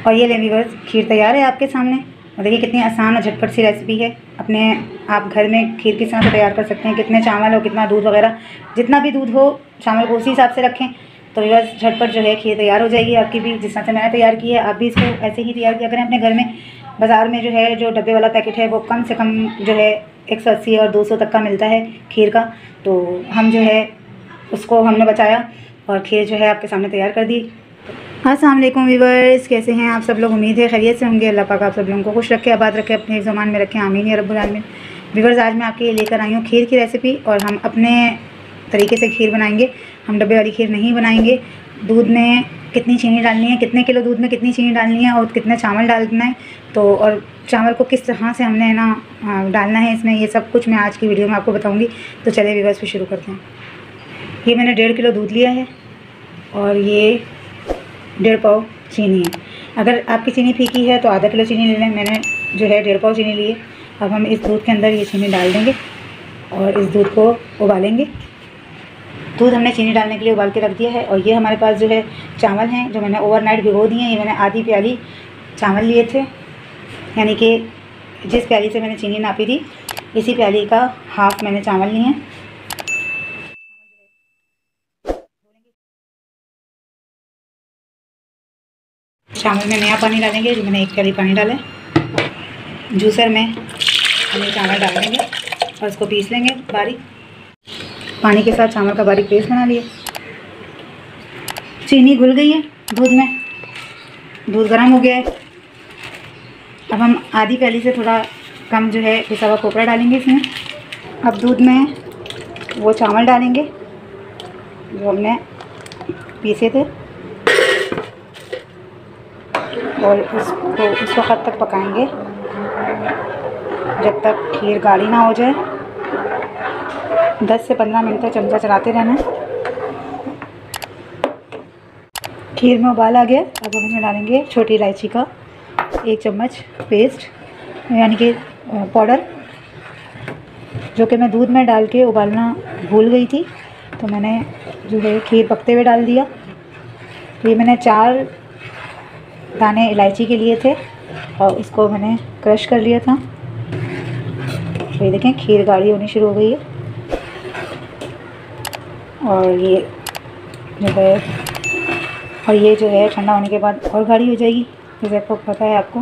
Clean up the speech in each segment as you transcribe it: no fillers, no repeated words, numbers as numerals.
और ये लें व्यूअर्स, खीर तैयार है आपके सामने। और देखिए कितनी आसान और झटपट सी रेसिपी है। अपने आप घर में खीर किस तरह से तैयार कर सकते हैं। कितने चावल हो, कितना दूध वगैरह, जितना भी दूध हो चावल को उसी हिसाब से रखें तो व्यूअर्स झटपट जो है खीर तैयार हो जाएगी आपकी भी। जिस तरह से मैंने तैयार की है आप भी इसको ऐसे ही तैयार किया करें अपने घर में। बाज़ार में जो है जो डब्बे वाला पैकेट है वो कम से कम जो है 180 और 200 तक का मिलता है खीर का। तो हम जो है उसको हमने बचाया और खीर जो है आपके सामने तैयार कर दी। अस्सलाम वालेकुम व्यूअर्स, कैसे हैं आप सब लोग? उम्मीद है खैरियत से होंगे। अल्लाह पाक आप सब लोगों को खुश रखे, आबाद रखे, अपने ज़मान में रखें, आमीन या रब्बुल आलमीन। व्यूअर्स, आज मैं आपके लिए लेकर आई हूँ खीर की रेसिपी और हम अपने तरीके से खीर बनाएंगे। हम डब्बे वाली खीर नहीं बनाएंगे। दूध में कितनी चीनी डालनी है, कितने किलो दूध में कितनी चीनी डालनी है और कितने चावल डालना है, तो और चावल को किस तरह से हमने ना डालना है इसमें, ये सब कुछ मैं आज की वीडियो में आपको बताऊँगी। तो चलिए व्यूअर्स फिर शुरू करते हैं। ये मैंने 1.5 किलो दूध लिया है और ये 1.5 पाव चीनी है। अगर आपकी चीनी फीकी है तो आधा किलो चीनी ले लें। मैंने जो है 1.5 पाव चीनी ली है। अब हम इस दूध के अंदर ये चीनी डाल देंगे और इस दूध को उबालेंगे। दूध हमने चीनी डालने के लिए उबाल के रख दिया है। और ये हमारे पास जो है चावल हैं जो मैंने ओवरनाइट भिगो दिए हैं। ये मैंने आधी प्याली चावल लिए थे, यानी कि जिस प्याली से मैंने चीनी नापी थी इसी प्याली का हाफ़ मैंने चावल लिए हैं। चावल में नया पानी डालेंगे, जो मैंने 1 प्याली पानी डाला है। जूसर में हम ये चावल डाल देंगे और इसको पीस लेंगे बारीक। पानी के साथ चावल का बारीक पेस्ट बना लिए। चीनी घुल गई है दूध में, दूध गर्म हो गया है। अब हम आधी प्याली से थोड़ा कम जो है पिसा हुआ खोपरा डालेंगे इसमें। अब दूध में वो चावल डालेंगे जो हमने पीसे थे और उसको उस वक्त तक पकाएंगे जब तक खीर गाढ़ी ना हो जाए। 10 से 15 मिनट तक चमचा चलाते रहना है। खीर में उबाल आ गया। अब हम इसमें डालेंगे छोटी इलायची का 1 चम्मच पेस्ट, यानी कि पाउडर, जो कि मैं दूध में डाल के उबालना भूल गई थी तो मैंने जो है खीर पकते हुए डाल दिया। तो ये मैंने 4 दाने इलायची के लिए थे और इसको मैंने क्रश कर लिया था। तो ये देखें खीर गाढ़ी होनी शुरू हो गई है और ये जो है ठंडा होने के बाद और गाढ़ी हो जाएगी, जैसे आपको पता है आपको।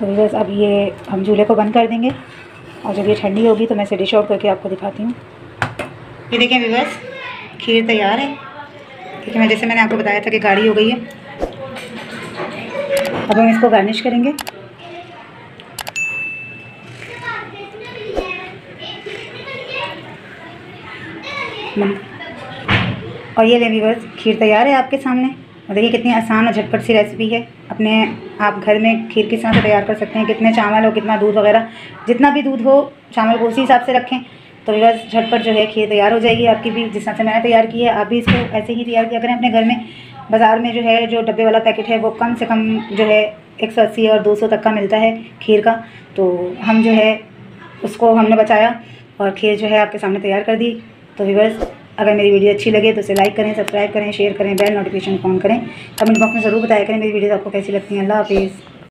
तो बस अब ये हम चूल्हे को बंद कर देंगे और जब ये ठंडी होगी तो मैं इसे डिश आउट करके आपको दिखाती हूँ। ये देखें व्यूअर्स, खीर तैयार है। ठीक है, जैसे मैंने आपको बताया था कि गाढ़ी हो गई है। अब हम इसको गार्निश करेंगे। और ये लें व्यूअर्स, खीर तैयार है आपके सामने। और देखिए कितनी आसान और झटपट सी रेसिपी है। अपने आप घर में खीर किस तरह से तैयार कर सकते हैं। कितने चावल हो, कितना दूध वगैरह, जितना भी दूध हो चावल को उसी हिसाब से रखें तो व्यूअर्स झटपट जो है खीर तैयार हो जाएगी आपकी भी। जिस तरह से मैंने तैयार की है आप भी इसको ऐसे ही तैयार किया करें अपने घर में। बाज़ार में जो है जो डब्बे वाला पैकेट है वो कम से कम जो है 180 और 200 तक का मिलता है खीर का। तो हम जो है उसको हमने बचाया और खीर जो है आपके सामने तैयार कर दी। तो व्यूअर्स, अगर मेरी वीडियो अच्छी लगे तो इसे लाइक करें, सब्सक्राइब करें, शेयर करें, बेल नोटिफिकेशन ऑन करें। कमेंट बॉक्स में ज़रूर बताया करें मेरी वीडियो आपको कैसी लगती है। अल्लाह हाफिज़।